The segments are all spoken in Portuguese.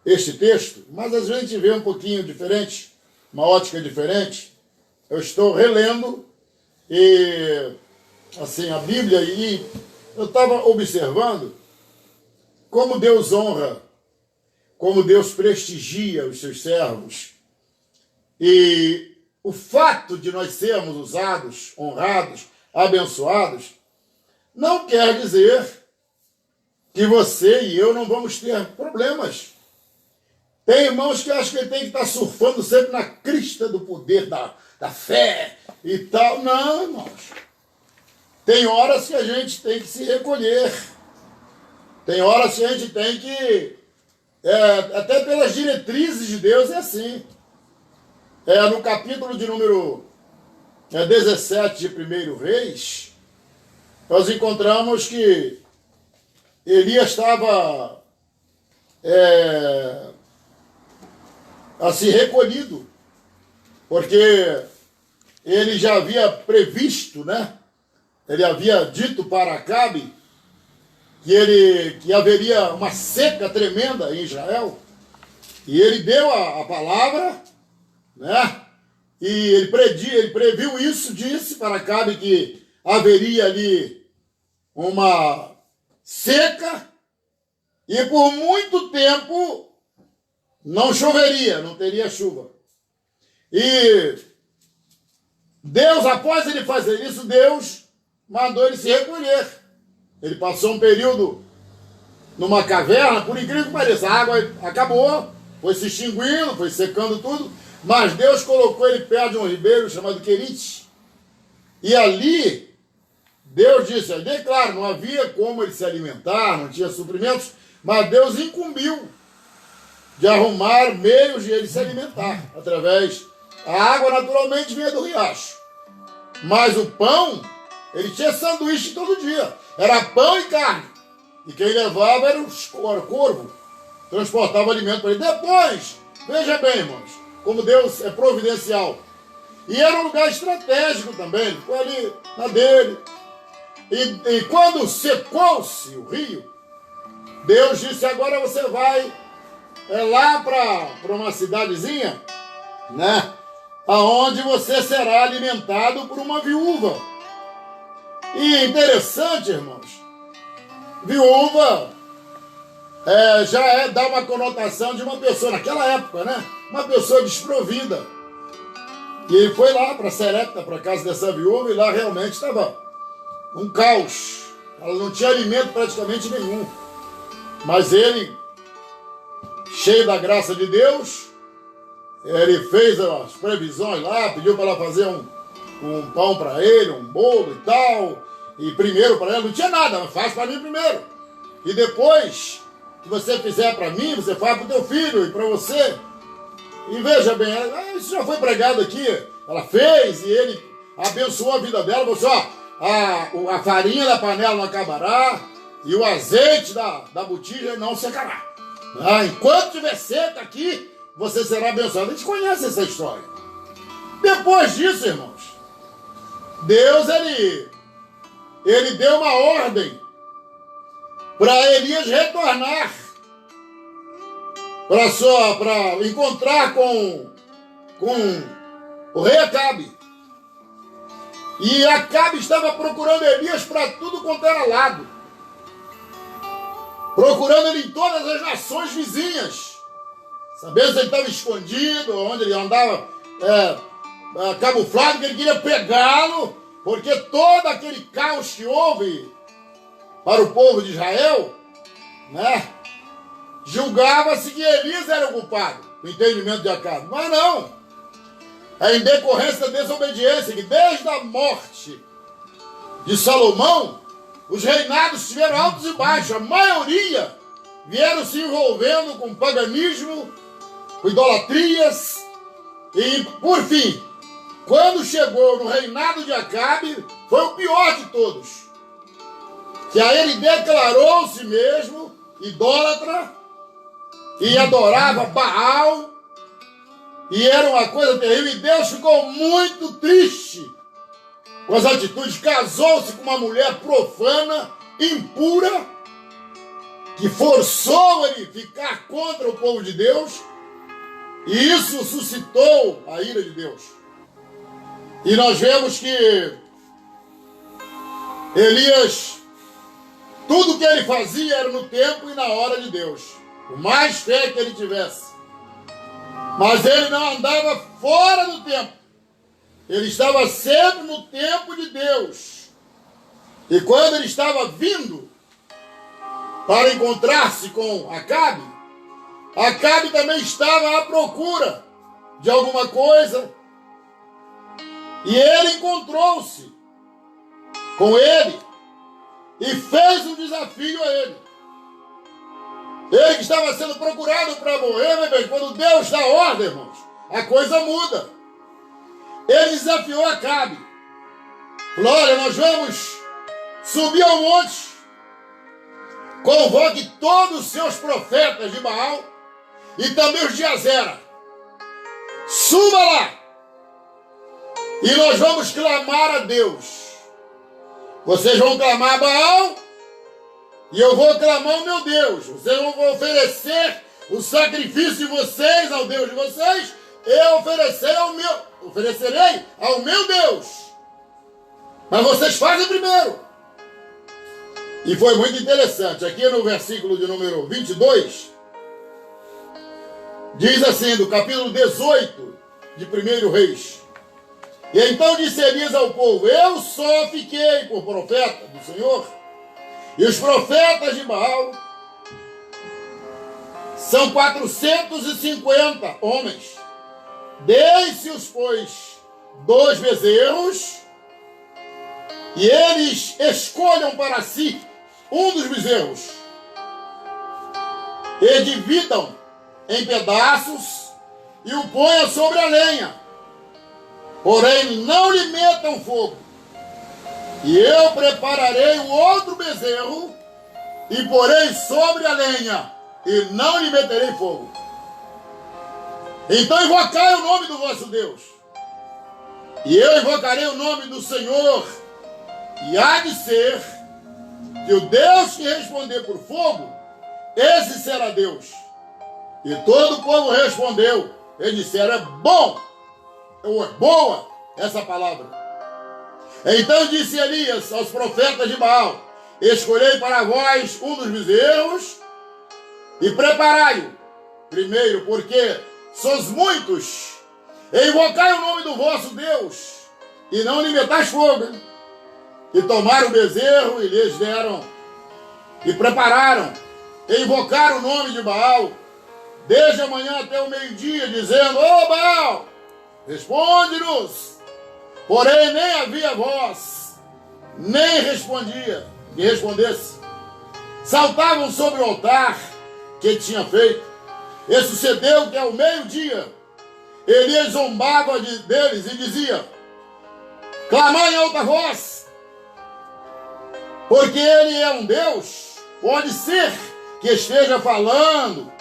este texto, mas a gente vê um pouquinho diferente, uma ótica diferente. Eu estou relendo e, assim, a Bíblia, e eu estava observando como Deus honra, como Deus prestigia os seus servos. E o fato de nós sermos usados, honrados, abençoados, não quer dizer que você e eu não vamos ter problemas. Tem irmãos que acham que ele tem que estar surfando sempre na crista do poder da fé e tal. Não, irmãos. Tem horas que a gente tem que se recolher. Tem horas que a gente tem que... até pelas diretrizes de Deus é assim. No capítulo de número 17 de 1 Reis, nós encontramos que Elias estava assim recolhido, porque ele já havia previsto, né? Ele havia dito para Acabe que haveria uma seca tremenda em Israel, e ele deu a palavra, né? E ele previu isso, disse para Acabe que haveria ali uma seca, e por muito tempo não choveria, não teria chuva. E Deus, após ele fazer isso, Deus mandou ele se recolher. Ele passou um período numa caverna, por incrível que pareça, a água acabou, foi se extinguindo, foi secando tudo, mas Deus colocou ele perto de um ribeiro chamado Querite. E ali, Deus disse, claro, não havia como ele se alimentar, não tinha suprimentos, mas Deus incumbiu de arrumar meios de ele se alimentar, através... A água naturalmente vinha do riacho, mas o pão, ele tinha sanduíche todo dia, era pão e carne, e quem levava era o corvo, transportava alimento para ele. Depois, veja bem, irmãos, como Deus é providencial, e era um lugar estratégico também, ficou ali na dele, e quando secou-se o rio, Deus disse, agora você vai lá para uma cidadezinha, né? Aonde você será alimentado por uma viúva. E interessante, irmãos, viúva dá uma conotação de uma pessoa, naquela época, né? Uma pessoa desprovida. E ele foi lá para Serepta, para a casa dessa viúva, e lá realmente estava um caos. Ela não tinha alimento praticamente nenhum. Mas ele, cheio da graça de Deus, ele fez as previsões lá, pediu para ela fazer um pão para ele, um bolo e tal. E primeiro para ela, não tinha nada, mas faz para mim primeiro. E depois que você fizer para mim, você faz para o teu filho e para você. E veja bem, isso já foi pregado aqui. Ela fez e ele abençoou a vida dela. Falou assim, a farinha da panela não acabará e o azeite da botija não secará. Enquanto tiver seca aqui, você será abençoado. A gente conhece essa história. Depois disso, irmãos, Deus, ele deu uma ordem para Elias retornar para encontrar com o rei Acabe. E Acabe estava procurando Elias para tudo quanto era lado, procurando ele em todas as nações vizinhas, sabendo se ele estava escondido, onde ele andava camuflado, que ele queria pegá-lo, porque todo aquele caos que houve para o povo de Israel, né, julgava-se que Elias era o culpado, no entendimento de Acabe. Mas não, é em decorrência da desobediência, que desde a morte de Salomão, os reinados tiveram altos e baixos, a maioria vieram se envolvendo com paganismo, com idolatrias, e por fim, quando chegou no reinado de Acabe, foi o pior de todos, que aí ele declarou-se mesmo idólatra e adorava Baal, e era uma coisa terrível, e Deus ficou muito triste com as atitudes, casou-se com uma mulher profana, impura, que forçou ele a ficar contra o povo de Deus, e isso suscitou a ira de Deus. E nós vemos que Elias, tudo que ele fazia era no tempo e na hora de Deus, por mais fé que ele tivesse. Mas ele não andava fora do tempo, ele estava sempre no tempo de Deus. E quando ele estava vindo para encontrar-se com Acabe, Acabe também estava à procura de alguma coisa, e ele encontrou-se com ele e fez um desafio a ele. Ele que estava sendo procurado para morrer, meu bem, quando Deus dá ordem, irmãos, a coisa muda. Ele desafiou Acabe. Falou: olha, nós vamos subir ao monte, convoque todos os seus profetas de Baal e também os de Azera. Suba lá e nós vamos clamar a Deus. Vocês vão clamar a Baal e eu vou clamar ao meu Deus. Vocês vão oferecer o sacrifício de vocês ao Deus de vocês. Eu oferecerei ao meu Deus. Mas vocês fazem primeiro. E foi muito interessante. Aqui no versículo de número 22, diz assim, do capítulo 18 de 1 Reis: e então disse Elias ao povo: eu só fiquei por profeta do Senhor, e os profetas de Baal são 450 homens. Dei-se-os, pois, 2 bezerros, e eles escolham para si um dos bezerros, e dividam em pedaços, e o ponham sobre a lenha. Porém, não lhe metam fogo. E eu prepararei o outro bezerro, e porei sobre a lenha, e não lhe meterei fogo. Então invocai o nome do vosso Deus, e eu invocarei o nome do Senhor, e há de ser que o Deus que responder por fogo, esse será Deus. E todo o povo respondeu, eles disseram: é bom, ou é boa essa palavra. Então disse Elias aos profetas de Baal: escolhei para vós um dos bezerros e preparai-o primeiro, porque sois muitos. Invocai o nome do vosso Deus e não lhe metais fogo. E tomaram o bezerro e lhes deram, e prepararam, e invocaram o nome de Baal, desde a manhã até o meio-dia, dizendo: ô Baal, responde-nos. Porém nem havia voz, nem respondia, que respondesse. Saltavam sobre o altar que ele tinha feito. E sucedeu que ao meio-dia Elias zombava deles e dizia: clamai em alta voz, porque ele é um Deus. Pode ser que esteja falando,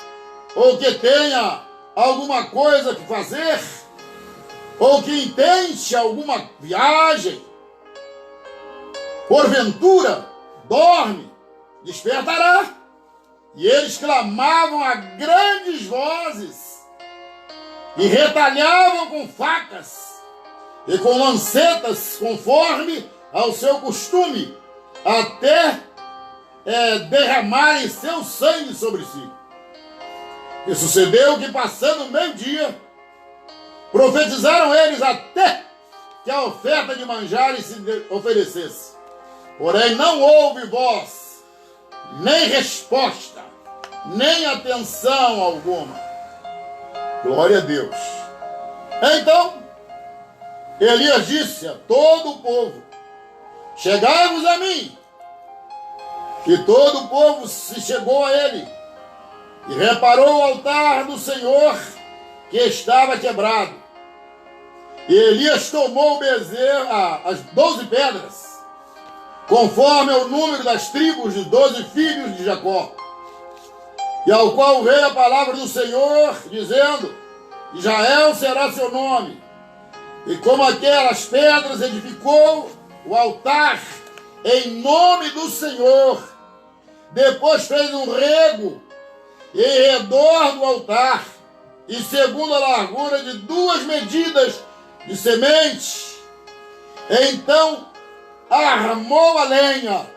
ou que tenha alguma coisa que fazer, ou que intente alguma viagem. Porventura dorme, despertará. E eles clamavam a grandes vozes, e retalhavam com facas e com lancetas, conforme ao seu costume, até derramarem seu sangue sobre si. E sucedeu que, passando o meio-dia, profetizaram eles até que a oferta de manjares se oferecesse. Porém não houve voz, nem resposta, nem atenção alguma. Glória a Deus. Então Elias disse a todo o povo: chegai-vos a mim. E todo o povo se chegou a ele, e reparou o altar do Senhor, que estava quebrado. E Elias tomou o bezerro, as 12 pedras, conforme o número das tribos de 12 filhos de Jacó, e ao qual veio a palavra do Senhor, dizendo: Israel será seu nome. E como aquelas pedras edificou o altar em nome do Senhor, Depois fez um rego em redor do altar, e segundo a largura de 2 medidas de semente. Então armou a lenha,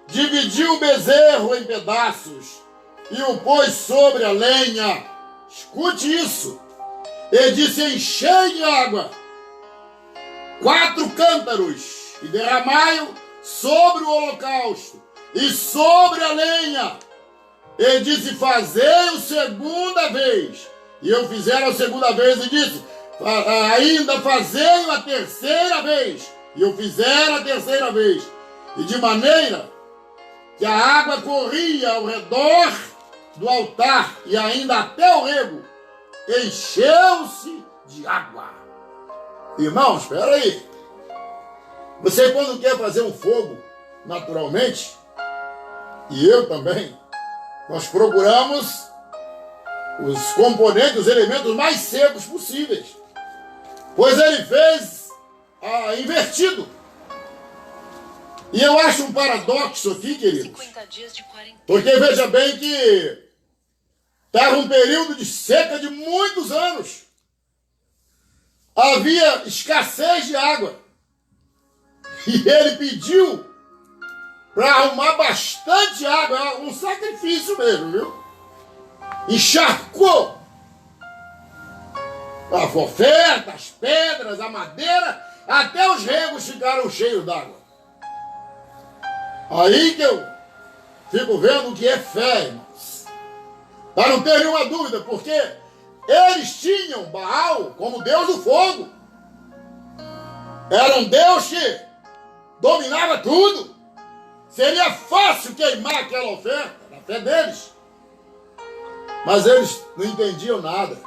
dividiu o bezerro em pedaços e o pôs sobre a lenha. Escute isso. E disse: enchei de água 4 cântaros e derramai-o sobre o holocausto e sobre a lenha. E disse: fazei-o segunda vez. E eu fizeram a segunda vez, e disse: ainda fazei-o a terceira vez. E eu fizeram a terceira vez. E de maneira que a água corria ao redor do altar e ainda até o rego, encheu-se de água. Irmãos, espera aí. Você, quando quer fazer um fogo, naturalmente, e eu também, nós procuramos os componentes, os elementos mais secos possíveis. Pois ele fez invertido. E eu acho um paradoxo aqui, queridos. 50 dias de quarentena. Porque veja bem que estava um período de seca de muitos anos. Havia escassez de água. E ele pediu para arrumar bastante água. Um sacrifício mesmo, viu? Encharcou a oferta, as pedras, a madeira, até os regos ficaram cheios d'água. Aí que eu fico vendo o que é fé, irmãos. Para não ter nenhuma dúvida, porque eles tinham Baal como Deus do fogo. Era um Deus que dominava tudo. Seria fácil queimar aquela oferta, na fé deles. Mas eles não entendiam nada.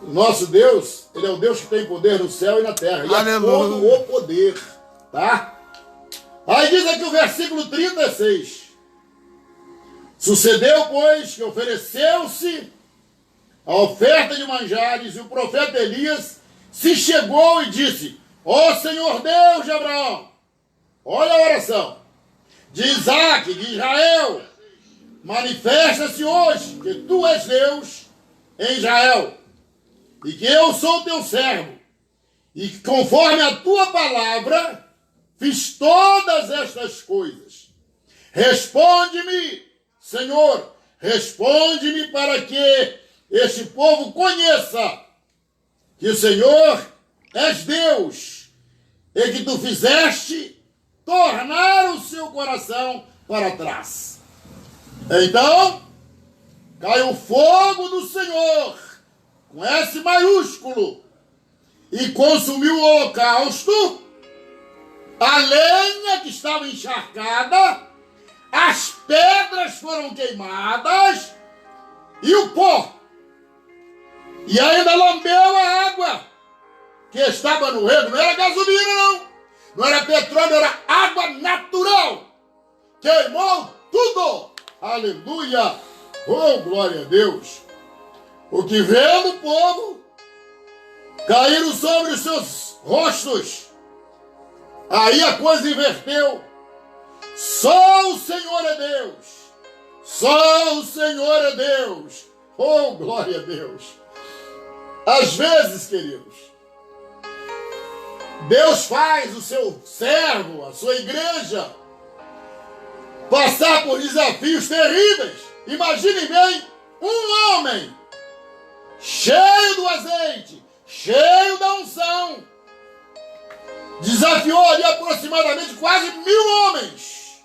O nosso Deus, ele é o Deus que tem poder no céu e na terra. E é todo o poder, tá? Aí diz aqui o versículo 36. Sucedeu, pois, que ofereceu-se a oferta de manjares, e o profeta Elias se chegou e disse: ó Senhor Deus de Abraão, olha a oração, de Isaque, de Israel, manifesta-se hoje que tu és Deus em Israel, e que eu sou teu servo, e que conforme a tua palavra fiz todas estas coisas. Responde-me, Senhor, responde-me para que este povo conheça que o Senhor és Deus e que tu fizeste tornar o seu coração para trás. Então, caiu o fogo do Senhor, com S maiúsculo, e consumiu o holocausto, a lenha que estava encharcada, as pedras foram queimadas e o pó. E ainda lambeu a água que estava no rego. Não era gasolina, não. Não era petróleo, era água natural. Queimou tudo. Aleluia. Oh, glória a Deus. O que veio do povo caíram sobre os seus rostos. Aí a coisa inverteu. Só o Senhor é Deus. Só o Senhor é Deus. Oh, glória a Deus. Às vezes, queridos, Deus faz o seu servo, a sua igreja, passar por desafios terríveis. Imaginem bem, um homem cheio do azeite, cheio da unção, desafiou ali aproximadamente quase 1000 homens.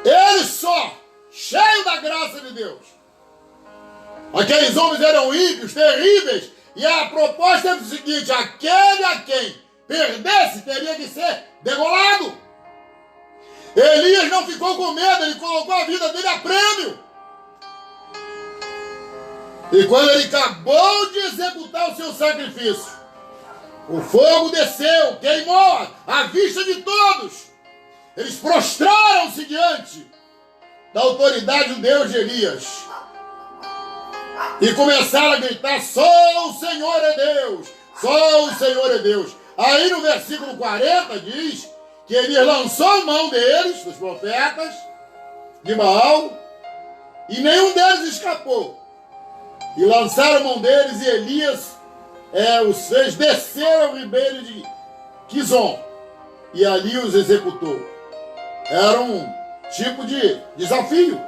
Ele só, cheio da graça de Deus. Aqueles homens eram ímpios, terríveis, e a proposta era o seguinte: aquele a quem perdesse teria que ser degolado. Elias não ficou com medo, ele colocou a vida dele a prêmio. E quando ele acabou de executar o seu sacrifício, o fogo desceu, queimou à vista de todos. Eles prostraram-se diante da autoridade do Deus de Elias. E começaram a gritar: só o Senhor é Deus, só o Senhor é Deus. Aí no versículo 40 diz que Elias lançou mão deles, dos profetas de Baal, e nenhum deles escapou. E lançaram mão deles, e Elias os fez descer ao ribeiro de Quizon, e ali os executou. Era um tipo de desafio.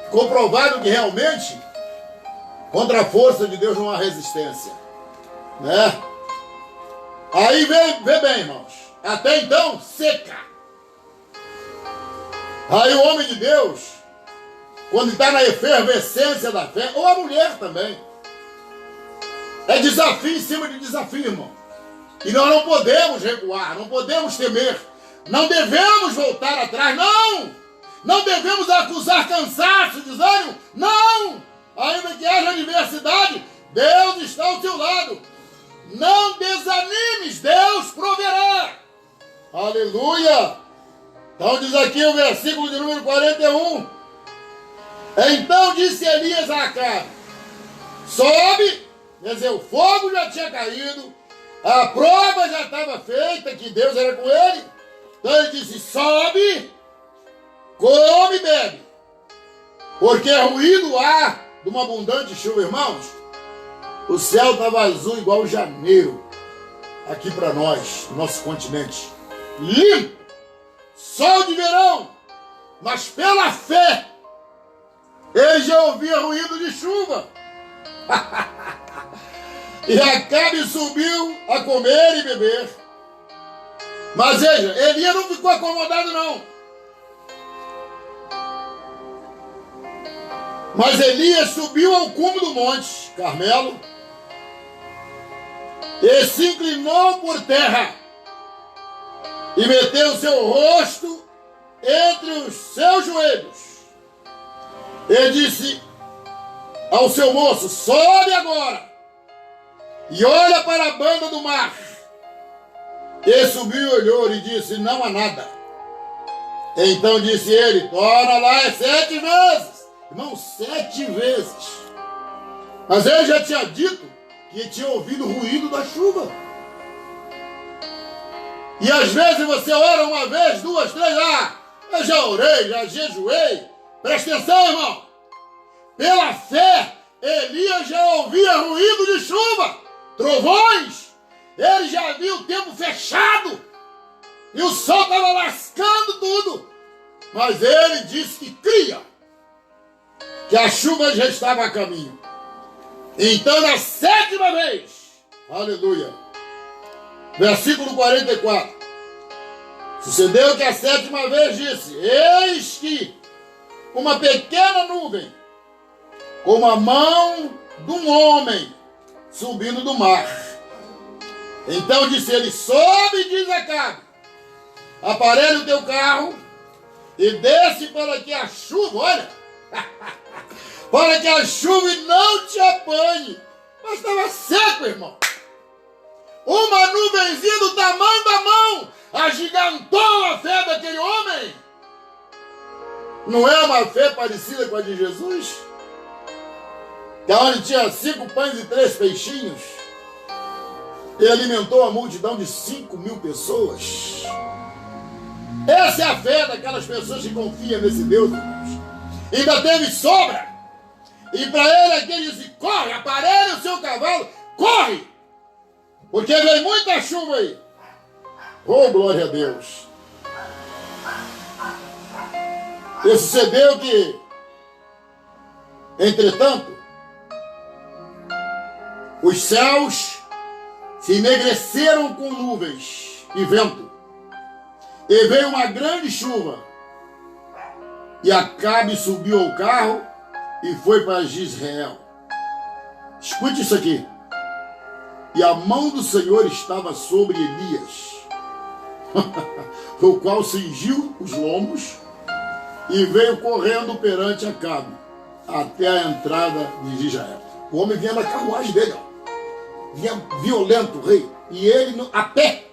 Ficou provado que realmente, contra a força de Deus não há resistência, né? Aí vê bem, irmãos, até então seca. Aí o homem de Deus, quando está na efervescência da fé, ou a mulher também, é desafio em cima de desafio, irmão. E nós não podemos recuar, não podemos temer, não devemos voltar atrás, não! Não devemos acusar cansaço, desânimo, não! Ainda que haja adversidade, Deus está ao seu lado. Não desanimes, Deus proverá. Aleluia! Então diz aqui o versículo de número 41. Então disse Elias a Acabe: sobe, quer dizer, o fogo já tinha caído, a prova já estava feita, que Deus era com ele. Então ele disse: sobe, come e bebe, porque ruído há de uma abundante chuva, irmãos. O céu estava azul igual janeiro, aqui para nós, no nosso continente. Limpo, sol de verão, mas pela fé, ele já ouvia ruído de chuva. E Acabe subiu a comer e beber. Mas veja, Elias não ficou acomodado não. Mas Elias subiu ao cume do monte Carmelo e se inclinou por terra e meteu seu rosto entre os seus joelhos. E disse ao seu moço: sobe agora e olha para a banda do mar. E subiu e olhou e disse: não há nada. Então disse ele: torna lá 7 vezes. Irmão, 7 vezes. Mas ele já tinha dito que tinha ouvido o ruído da chuva. E às vezes você ora uma vez, 2, 3, eu já orei, já jejuei. Presta atenção, irmão. Pela fé, Elias já ouvia ruído de chuva, trovões. Ele já viu o tempo fechado e o sol estava lascando tudo. Mas ele disse que cria, que a chuva já estava a caminho. Então, na 7ª vez, aleluia, versículo 44, sucedeu que a 7ª vez disse: eis que uma pequena nuvem, como a mão de um homem, subindo do mar. Então disse ele: sobe, diz Acabe, aparelha o teu carro e desce para que a chuva, olha, para que a chuva não te apanhe. Mas estava seco, irmão. Uma nuvenzinha do tamanho da mão agigantou a fé daquele homem. Não é uma fé parecida com a de Jesus? Que onde tinha 5 pães e 3 peixinhos, ele alimentou a multidão de 5.000 pessoas. Essa é a fé daquelas pessoas que confiam nesse Deus, irmãos. Ainda teve sobra. E para ele aquele disse: corre, aparelha o seu cavalo, corre, porque vem muita chuva aí. Oh, glória a Deus. E sucedeu que, entretanto, os céus se enegreceram com nuvens e vento, e veio uma grande chuva, e Acabe subiu ao carro e foi para Jezreel. Escute isso aqui. E a mão do Senhor estava sobre Elias, o qual cingiu os lombos e veio correndo perante Acabe até a entrada de Israel. O homem vinha na carruagem dele, vinha violento, o rei, e ele a pé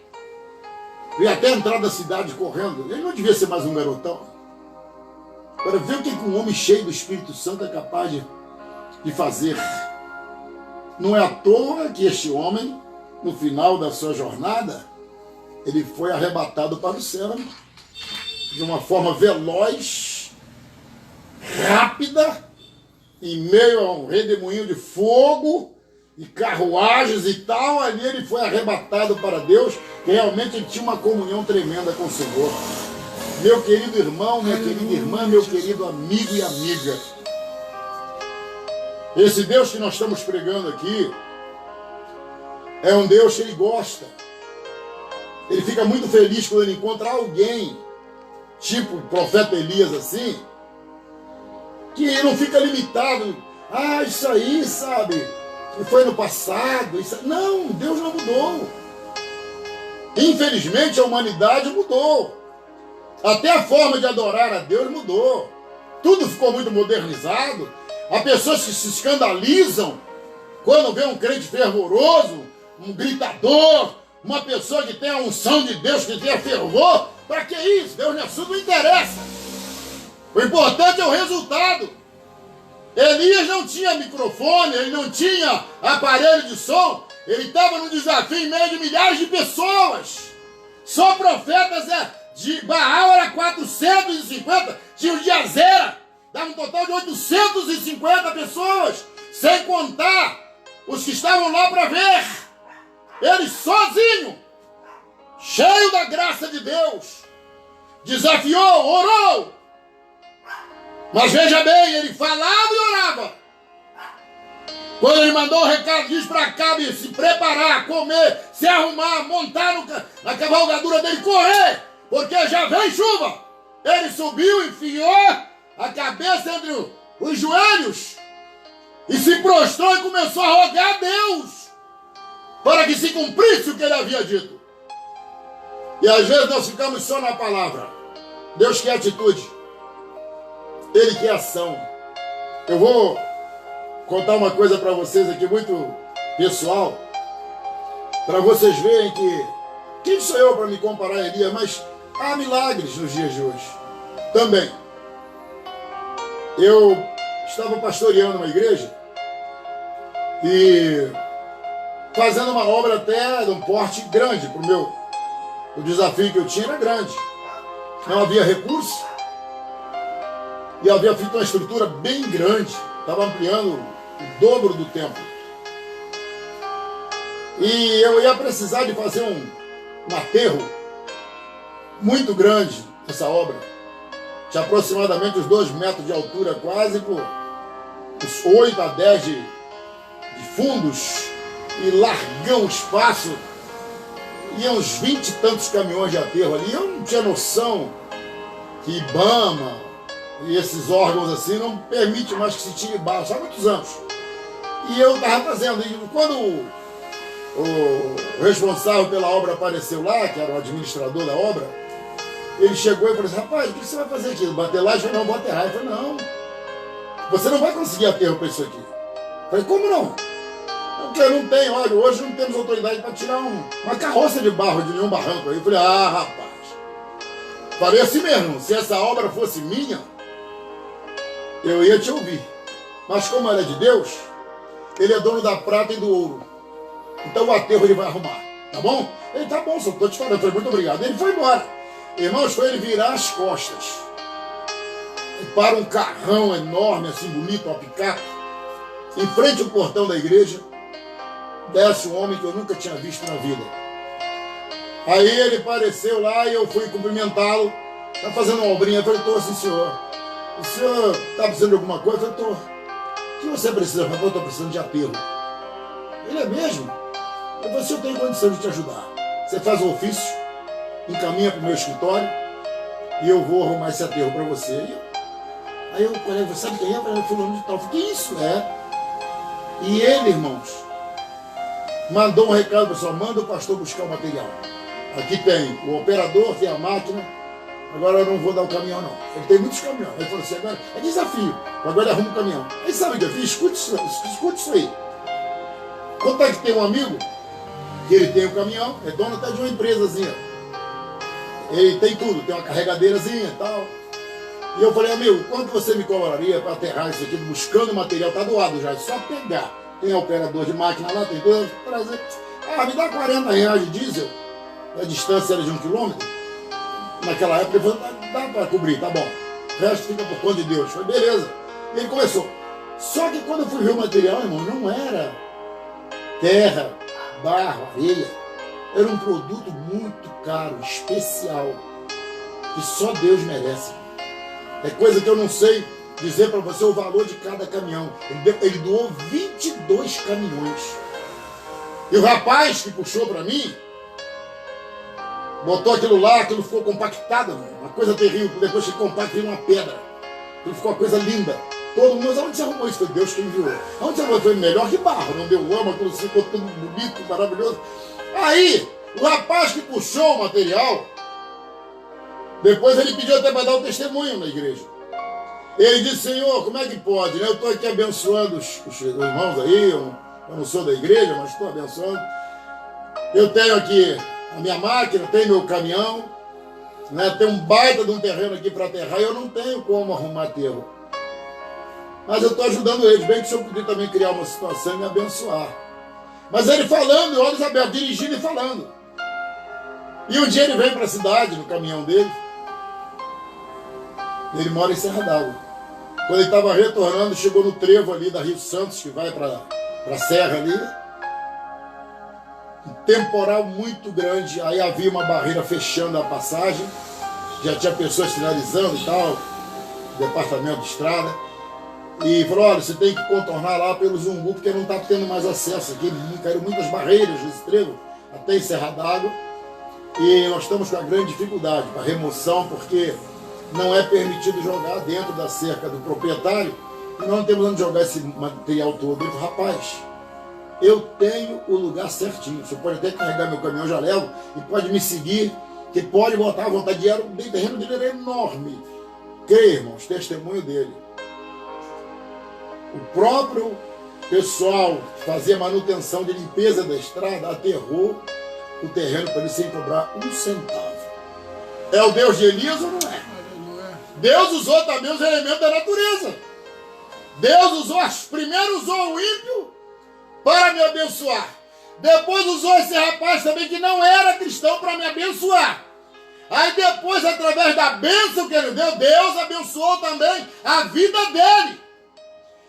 veio até a entrada da cidade correndo. Ele não devia ser mais um garotão. Para ver o que um homem cheio do Espírito Santo é capaz de fazer. Não é à toa que este homem, no final da sua jornada, ele foi arrebatado para o céu de uma forma veloz, rápida, em meio a um redemoinho de fogo e carruagens e tal. Ali ele foi arrebatado para Deus, que realmente ele tinha uma comunhão tremenda com o Senhor. Meu querido irmão, minha querida irmã, meu querido amigo e amiga, esse Deus que nós estamos pregando aqui é um Deus que ele gosta. Ele fica muito feliz quando ele encontra alguém, tipo o profeta Elias assim, que não fica limitado. Ah, isso aí, sabe, que foi no passado. Isso... Não, Deus não mudou. Infelizmente a humanidade mudou. Até a forma de adorar a Deus mudou. Tudo ficou muito modernizado. Há pessoas que se escandalizam quando vê um crente fervoroso, um gritador, uma pessoa que tem a unção de Deus, que tem a fervor. Para que isso? Deus não interessa. O importante é o resultado. Elias não tinha microfone, ele não tinha aparelho de som, ele estava no desafio em meio de milhares de pessoas. Só profetas de Baal era 450, tinha os de Azera, dava um total de 850 pessoas, sem contar os que estavam lá para ver. Ele sozinho, cheio da graça de Deus, desafiou, orou. Mas veja bem, ele falava e orava. Quando ele mandou o recado, diz para Acabe se preparar, comer, se arrumar, montar na cavalgadura dele, correr, porque já vem chuva. Ele subiu, enfiou a cabeça entre os joelhos e se prostrou e começou a rogar a Deus para que se cumprisse o que ele havia dito. E às vezes nós ficamos só na palavra. Deus quer atitude. Ele quer ação. Eu vou contar uma coisa para vocês aqui muito pessoal, para vocês verem que quem sou eu para me comparar a Elias, mas há milagres nos dias de hoje também. Eu estava pastoreando uma igreja e fazendo uma obra até de um porte grande para o desafio que eu tinha era grande. Não havia recurso e havia feito uma estrutura bem grande, estava ampliando o dobro do templo. E eu ia precisar de fazer um aterro muito grande nessa obra. Tinha aproximadamente uns 2 metros de altura, quase por uns 8 a 10 de fundos, e largão o espaço. Iam uns 20 e tantos caminhões de aterro ali. Eu não tinha noção que IBAMA e esses órgãos assim não permitem mais que se tire barro, há muitos anos. E eu estava fazendo. E quando o responsável pela obra apareceu lá, que era o administrador da obra, ele chegou e falou assim: rapaz, o que você vai fazer aqui? Bater lá? Eu falei: não, vou aterrar. Ele falou: não, você não vai conseguir aterro para isso aqui. Eu falei: como não? Porque eu não tenho, olha, hoje não temos autoridade para tirar uma carroça de barro de nenhum barranco. Aí eu falei: ah, rapaz, falei assim mesmo, se essa obra fosse minha, eu ia te ouvir. Mas como ela é de Deus, ele é dono da prata e do ouro. Então o aterro ele vai arrumar, tá bom? Ele: tá bom, só estou te falando. Eu falei: muito obrigado. Ele foi embora. Irmãos, foi ele virar as costas e para um carrão enorme, assim, bonito, uma picape, em frente ao portão da igreja, desce um homem que eu nunca tinha visto na vida. Aí ele apareceu lá e eu fui cumprimentá-lo. Tá fazendo uma obrinha? Eu falei: tô, sim, senhor. O senhor está precisando de alguma coisa? Eu falei: tô. O que você precisa? Eu falei: eu estou precisando de aterro. Ele: é mesmo? Eu falei: eu tenho condição de te ajudar. Você faz o ofício, encaminha para o meu escritório e eu vou arrumar esse aterro para você. Aí eu falei: sabe quem é? Eu falei: fulano de tal. Eu falei: que isso? É. E ele, irmãos, mandou um recado pessoal: manda o pastor buscar o material. Aqui tem o operador, tem a máquina. Agora eu não vou dar o caminhão, não. Ele tem muitos caminhões. Ele falou assim: agora é desafio. Agora ele arruma um caminhão. Aí sabe o que eu fiz? Escute isso aí. Quanto é que tem um amigo que ele tem um caminhão, é dono até de uma empresazinha. Ele tem tudo, tem uma carregadeirazinha e tal. E eu falei: amigo, quanto você me cobraria para aterrar isso aqui, buscando material? Tá doado já, é só pegar. Tem operador de máquina lá, tem tudo, trazer. Ah, me dá R$40 de diesel. a distância era de 1 quilômetro. Naquela época ele falou, dá para cobrir, tá bom. O resto fica por conta de Deus. Foi beleza. E ele começou. Só que quando eu fui ver o material, irmão, não era terra, barro, areia. Era um produto muito caro, especial, que só Deus merece. É coisa que eu não sei dizer para você o valor de cada caminhão. Ele doou 22 caminhões. E o rapaz que puxou para mim, botou aquilo lá, aquilo ficou compactado, uma coisa terrível. Depois que compacto, veio uma pedra. Aquilo ficou uma coisa linda. Todo mundo, mas onde você arrumou isso? Foi Deus que enviou. Onde você arrumou? Foi melhor que barro, não deu lama, aquilo ficou tudo bonito, maravilhoso. Aí, o rapaz que puxou o material, depois ele pediu até para dar um testemunho na igreja. Ele disse, Senhor, como é que pode? Né? Eu estou aqui abençoando os irmãos aí, eu não sou da igreja, mas estou abençoando. Eu tenho aqui a minha máquina, tenho meu caminhão, né? Tem um baita de um terreno aqui para aterrar e eu não tenho como arrumar aterro. Mas eu estou ajudando eles, bem que o senhor podia também criar uma situação e me abençoar. Mas ele falando, olhos abertos, dirigindo e falando. E um dia ele vem para a cidade, no caminhão dele. Ele mora em Serra d'Água. Quando ele estava retornando, chegou no trevo ali da Rio Santos, que vai para a serra ali. Um temporal muito grande, aí havia uma barreira fechando a passagem. Já tinha pessoas sinalizando e tal, departamento de estrada. E falou, olha, você tem que contornar lá pelo Zumbu, porque não está tendo mais acesso aqui. Caíram muitas barreiras nesse trevo, até em Serra d'Água. E nós estamos com a grande dificuldade para remoção, porque não é permitido jogar dentro da cerca do proprietário. E nós não temos onde jogar esse material todo. Eu falei, rapaz, eu tenho o lugar certinho. Você pode até carregar meu caminhão, já levo, e pode me seguir, que pode botar à vontade. E o terreno dele era enorme. Creia, irmãos, testemunho dele. O próprio pessoal que fazia manutenção de limpeza da estrada aterrou o terreno para ele sem cobrar um centavo. É o Deus de Elias ou não é? Deus usou também os elementos da natureza. Deus primeiro usou o ímpio para me abençoar. Depois usou esse rapaz também que não era cristão para me abençoar. Aí depois, através da bênção que ele deu, Deus abençoou também a vida dele.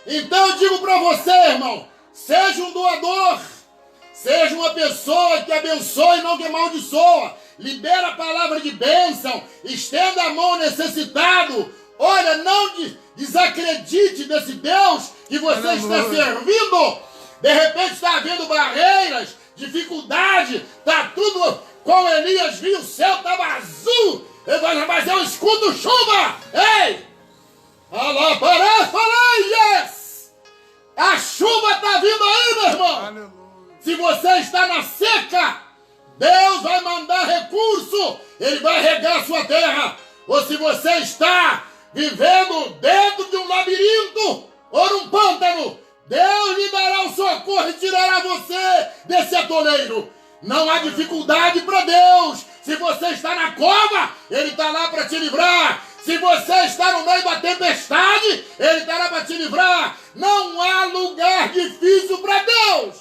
Então eu digo para você, irmão, seja um doador, seja uma pessoa que abençoe e não que amaldiçoa. Libera a palavra de bênção, estenda a mão ao necessitado. Olha, não desacredite desse Deus que você está servindo. De repente está havendo barreiras, dificuldade, está tudo como Elias viu, o céu estava azul. Ele fala, mas eu escuto chuva. Ei! Yes! A chuva está vindo aí, meu irmão. Aleluia. Se você está na seca, Deus vai mandar recurso. Ele vai regar a sua terra. Ou se você está vivendo dentro de um labirinto ou num pântano, Deus lhe dará o socorro e tirará você desse atoleiro. Não há dificuldade para Deus. Se você está na cova, Ele está lá para te livrar. Se você está no meio da tempestade, Ele está lá para te livrar. Não há lugar difícil para Deus.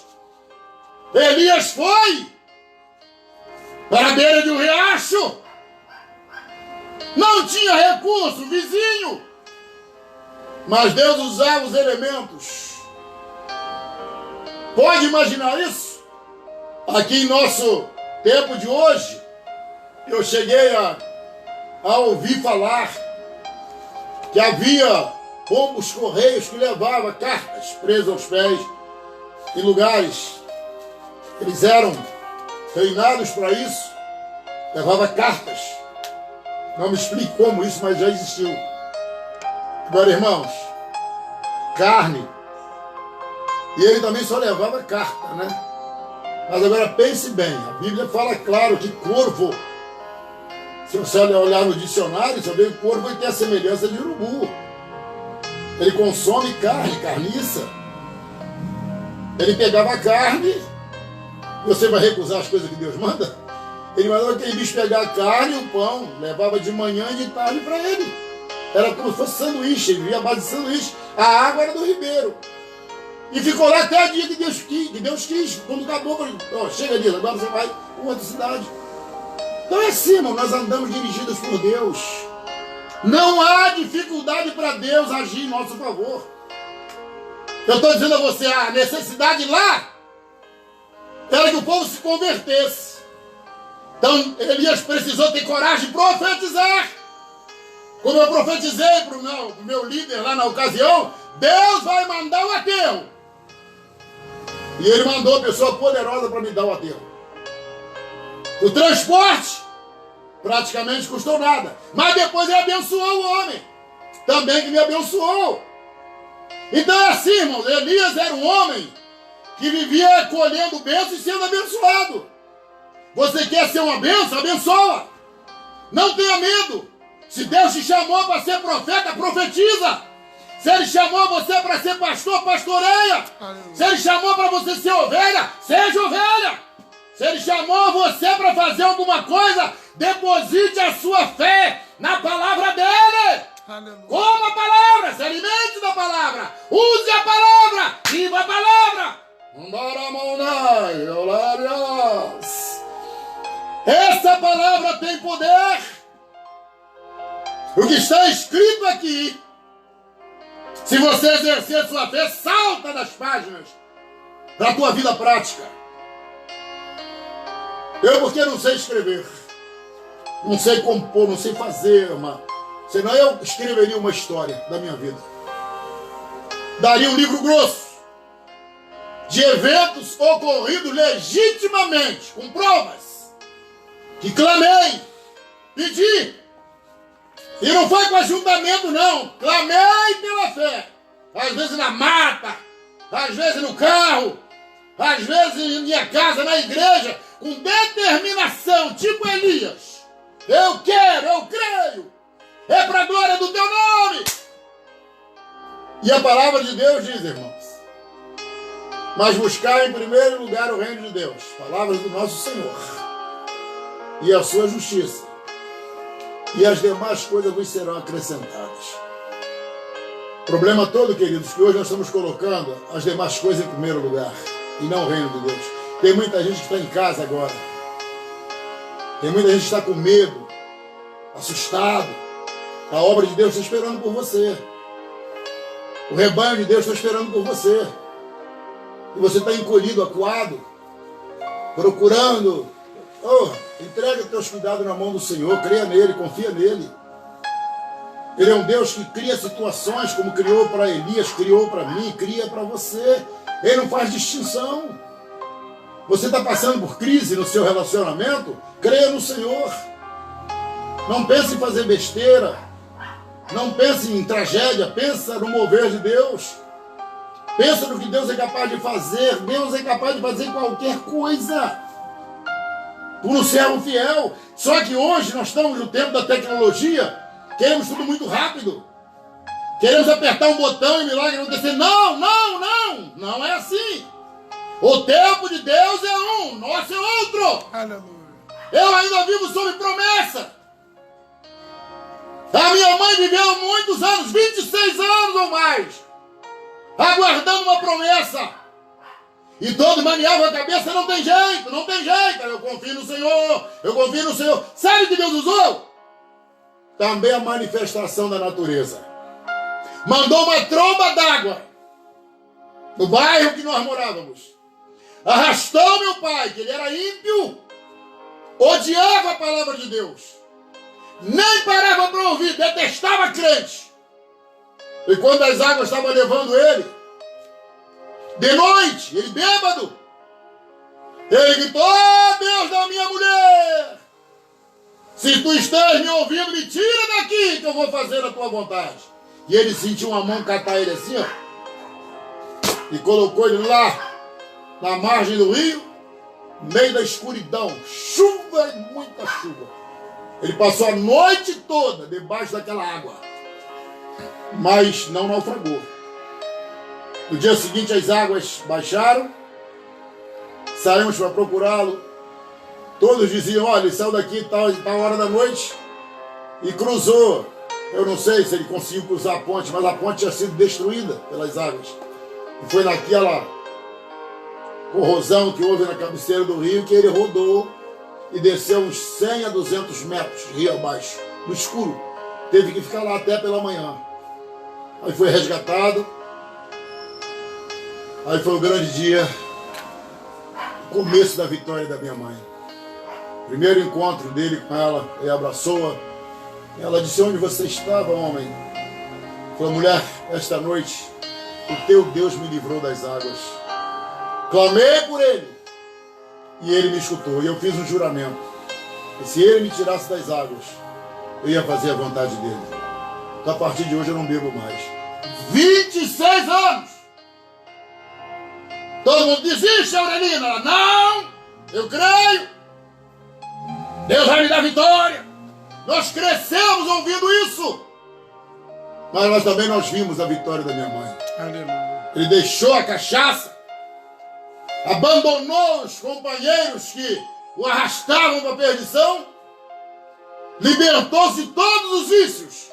Elias foi para a beira de um riacho. Não tinha recurso, vizinho. Mas Deus usava os elementos. Pode imaginar isso? Aqui em nosso tempo de hoje, eu cheguei a ouvir falar que havia pombos correios que levavam cartas presas aos pés em lugares. Eles eram treinados para isso. Levava cartas. Não me explico como isso, mas já existiu. Agora, irmãos, carne. E ele também só levava carta, né? Mas agora pense bem, a Bíblia fala claro que corvo, se você olhar no dicionário, você vê que o corvo tem a semelhança de urubu. Ele consome carne, carniça. Ele pegava a carne, você vai recusar as coisas que Deus manda? Ele mandava aquele bicho pegar a carne e o pão, levava de manhã e de tarde para ele. Era como se fosse sanduíche, ele via a base de sanduíche. A água era do ribeiro. E ficou lá até o dia que Deus quis. Quando acabou, falou, chega disso, agora você vai para outra cidade. Então é assim, irmão, nós andamos dirigidos por Deus. Não há dificuldade para Deus agir em nosso favor. Eu estou dizendo a você, a necessidade lá era que o povo se convertesse. Então Elias precisou ter coragem de profetizar. Como eu profetizei para o meu líder lá na ocasião, Deus vai mandar o aterro. E ele mandou uma pessoa poderosa para me dar o aterro. O transporte praticamente custou nada. Mas depois ele abençoou o homem. Também que me abençoou. Então é assim, irmãos. Elias era um homem que vivia colhendo bênçãos e sendo abençoado. Você quer ser uma bênção? Abençoa. Não tenha medo. Se Deus te chamou para ser profeta, profetiza. Se Ele chamou você para ser pastor, pastoreia. Se Ele chamou para você ser ovelha, seja ovelha. Se Ele chamou você para fazer alguma coisa, deposite a sua fé na palavra dEle. Aleluia. Coma a palavra, se alimente da palavra. Use a palavra, viva a palavra. Essa palavra tem poder. O que está escrito aqui, se você exercer sua fé, salta das páginas da tua vida prática. Eu porque não sei escrever, não sei compor, não sei fazer, senão eu escreveria uma história da minha vida. Daria um livro grosso de eventos ocorridos legitimamente, com provas, que clamei, pedi. E não foi com ajuntamento, não. Clamei pela fé. Às vezes na mata, às vezes no carro, às vezes em minha casa, na igreja, com determinação, tipo Elias. Eu quero, eu creio. É para a glória do teu nome. E a palavra de Deus diz, irmãos, mas buscar em primeiro lugar o reino de Deus. Palavras do nosso Senhor. E a sua justiça. E as demais coisas vos serão acrescentadas. O problema todo, queridos, que hoje nós estamos colocando as demais coisas em primeiro lugar. E não o reino de Deus. Tem muita gente que está em casa agora. Tem muita gente que está com medo, assustado. A obra de Deus está esperando por você. O rebanho de Deus está esperando por você. E você está encolhido, acuado, procurando. Entrega os teus cuidados na mão do Senhor, creia nele, confia nele. Ele é um Deus que cria situações como criou para Elias, criou para mim, cria para você. Ele não faz distinção. Você está passando por crise no seu relacionamento? Creia no Senhor. Não pense em fazer besteira. Não pense em tragédia. Pensa no mover de Deus. Pensa no que Deus é capaz de fazer. Deus é capaz de fazer qualquer coisa. Por um servo fiel. Só que hoje nós estamos no tempo da tecnologia. Queremos tudo muito rápido. Queremos apertar um botão e milagre acontecer. Não, não, não. Não é assim. O tempo de Deus é um, nosso é outro. Aleluia. Eu ainda vivo sob promessa. A minha mãe viveu muitos anos, 26 anos ou mais, aguardando uma promessa. E todos maniavam a cabeça, não tem jeito, não tem jeito. Eu confio no Senhor, eu confio no Senhor. Sabe o que Deus usou? Também a manifestação da natureza. Mandou uma tromba d'água no bairro que nós morávamos. Arrastou meu pai, que ele era ímpio, odiava a palavra de Deus, nem parava para ouvir, detestava crente. E quando as águas estavam levando ele, de noite, ele bêbado, ele gritou: "Oh, Deus da minha mulher, se tu estás me ouvindo, me tira daqui que eu vou fazer a tua vontade." E ele sentiu uma mão catar ele assim, ó, e colocou ele lá, na margem do rio, no meio da escuridão, chuva e muita chuva. Ele passou a noite toda debaixo daquela água, mas não naufragou. No dia seguinte as águas baixaram, saímos para procurá-lo. Todos diziam: "Olha, ele saiu daqui tal hora da noite e cruzou." Eu não sei se ele conseguiu cruzar a ponte, mas a ponte tinha sido destruída pelas águas. E foi naquela corrosão que houve na cabeceira do rio que ele rodou e desceu uns 100 a 200 metros rio abaixo, no escuro. Teve que ficar lá até pela manhã. Aí foi resgatado. Aí foi o grande dia, o começo da vitória da minha mãe. Primeiro encontro dele com ela, ele abraçou-a. Ela disse: onde você estava, homem? Falou: mulher, esta noite o teu Deus me livrou das águas. Clamei por ele e ele me escutou. E eu fiz um juramento: e se ele me tirasse das águas, eu ia fazer a vontade dele. Então, a partir de hoje eu não bebo mais. 26 anos! Todo mundo desiste, Aurelina. Ela: não, eu creio. Deus vai me dar vitória. Nós crescemos ouvindo isso. Mas nós também vimos a vitória da minha mãe. Aleluia. Ele deixou a cachaça, abandonou os companheiros que o arrastavam para a perdição, libertou-se de todos os vícios,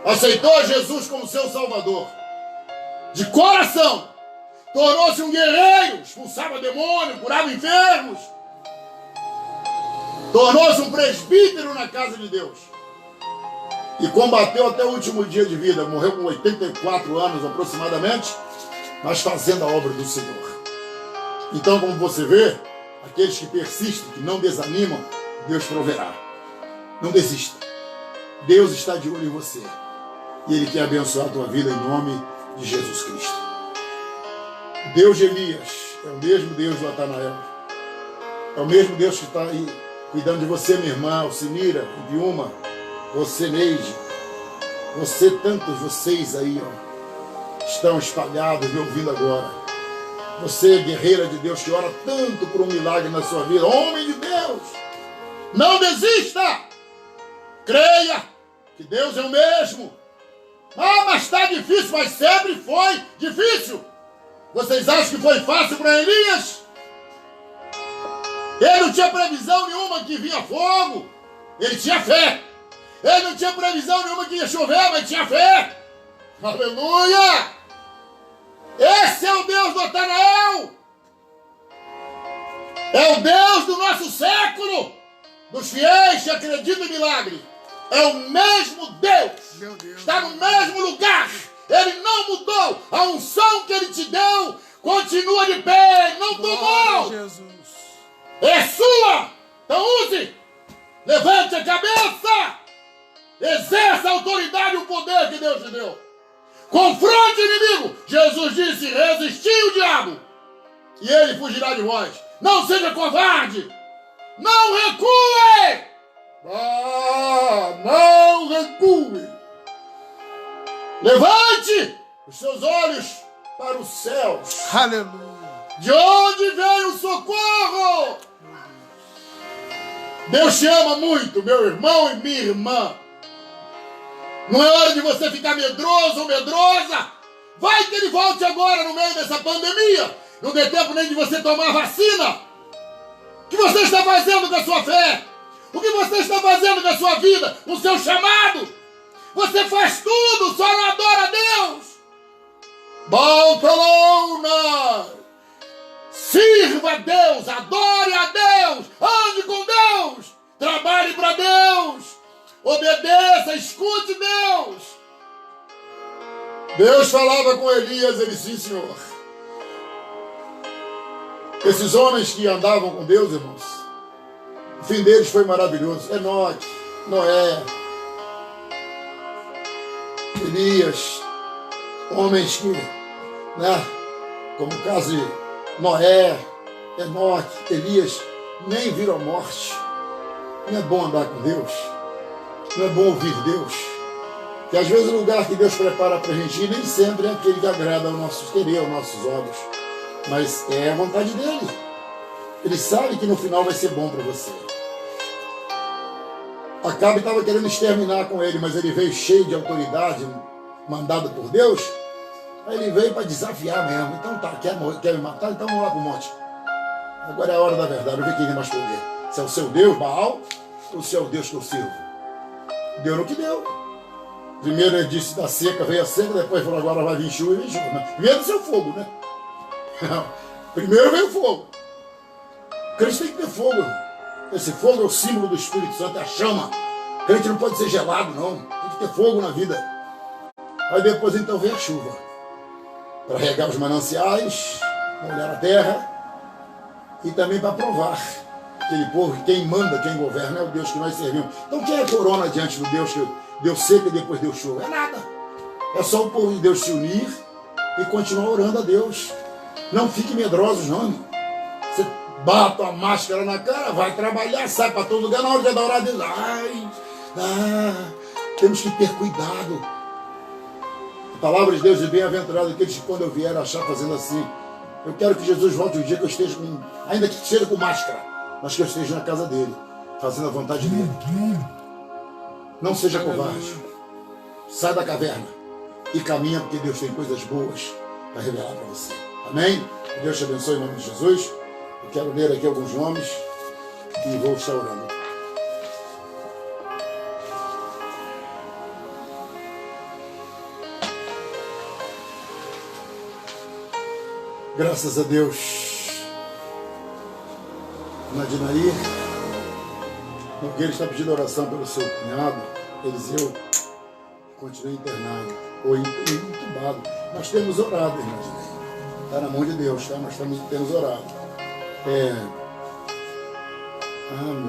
aceitou Jesus como seu Salvador, de coração, tornou-se um guerreiro, expulsava demônios, curava enfermos, tornou-se um presbítero na casa de Deus e combateu até o último dia de vida. Morreu com 84 anos aproximadamente, mas fazendo a obra do Senhor. Então, como você vê, aqueles que persistem, que não desanimam, Deus proverá. Não desista. Deus está de olho em você e Ele quer abençoar a tua vida em nome de Jesus Cristo. O Deus de Elias é o mesmo Deus do Natanael. É o mesmo Deus que está aí cuidando de você, minha irmã Alcinira, Ibiúma, você, Neide, você, tantos vocês aí, ó, estão espalhados me ouvindo agora. Você, guerreira de Deus, que ora tanto por um milagre na sua vida, homem de Deus, não desista! Creia que Deus é o mesmo. Ah, mas está difícil, mas sempre foi difícil. Vocês acham que foi fácil para Elias? Ele não tinha previsão nenhuma que vinha fogo. Ele tinha fé. Ele não tinha previsão nenhuma que ia chover, mas tinha fé. Aleluia! Esse é o Deus do Natanael. É o Deus do nosso século, dos fiéis que acreditam em milagre. É o mesmo Deus. Meu Deus. Está no mesmo lugar. Ele não mudou. A unção que Ele te deu continua de pé. Ele não tomou. Jesus. É sua. Então use. Levante a cabeça. Exerça a autoridade e o poder que Deus te deu. Confronte o inimigo. Jesus disse: resisti o diabo e ele fugirá de vós. Não seja covarde. Não recue. Não recue. Levante os seus olhos para os céus. Aleluia. De onde vem o socorro? Deus te ama muito, meu irmão e minha irmã. Não é hora de você ficar medroso ou medrosa. Vai que ele volte agora no meio dessa pandemia. Não dê tempo nem de você tomar vacina. O que você está fazendo com a sua fé? O que você está fazendo com a sua vida? Com o seu chamado? Você faz tudo, só não adora a Deus. Baltalona! Sirva a Deus, adore a Deus, ande com Deus, trabalhe para Deus, obedeça, escute Deus. Deus falava com Elias, ele: sim, Senhor. Esses homens que andavam com Deus, irmãos, o fim deles foi maravilhoso. Enoque, Noé, Elias, homens que, como o caso de Noé, Enoque, Elias, nem viram a morte. Não é bom andar com Deus? Não é bom ouvir Deus? Que às vezes o lugar que Deus prepara para a gente ir nem sempre é aquele que agrada ao nosso querer, aos nossos olhos. Mas é a vontade dele. Ele sabe que no final vai ser bom para você. Acabe estava querendo exterminar com ele, mas ele veio cheio de autoridade, mandado por Deus. Aí ele veio para desafiar mesmo. Então tá, quer me matar? Então vamos lá pro monte. Agora é a hora da verdade. Vamos ver quem vai mais poder. Se é o seu Deus, Baal, ou se é o Deus que eu sirvo. Deu no que deu. Primeiro ele disse da seca, veio a seca, depois falou: agora vai vir chuva e vem chuva. Primeiro do seu fogo, né? Primeiro veio o fogo. O crente tem que ter fogo. Esse fogo é o símbolo do Espírito Santo, é a chama. O crente não pode ser gelado, não. Tem que ter fogo na vida. Aí depois então vem a chuva, para regar os mananciais, molhar a terra, e também para provar aquele povo, quem manda, quem governa é o Deus que nós servimos. Então quem é corona diante do Deus que deu seca e depois deu chuva? É nada. É só o povo de Deus se unir e continuar orando a Deus. Não fiquem medrosos, não, irmão. Você bata a máscara na cara, vai trabalhar, sai para todo lugar, na hora de adorar a Deus. Temos que ter cuidado. A palavra de Deus é bem-aventurado aqueles que quando eu vier achar fazendo assim. Eu quero que Jesus volte o dia que eu esteja com, ainda que seja com máscara, mas que eu esteja na casa dele, fazendo a vontade dele. Não seja covarde. Sai da caverna e caminha, porque Deus tem coisas boas para revelar para você. Amém? Que Deus te abençoe em nome de Jesus. Eu quero ler aqui alguns nomes e vou estar orando. Graças a Deus. Nadinaí Nogueira está pedindo oração pelo seu cunhado, Eliseu, que continua internado, ou entubado. Nós temos orado, irmã Nadinaí. Está na mão de Deus, tá? Nós temos orado. Meu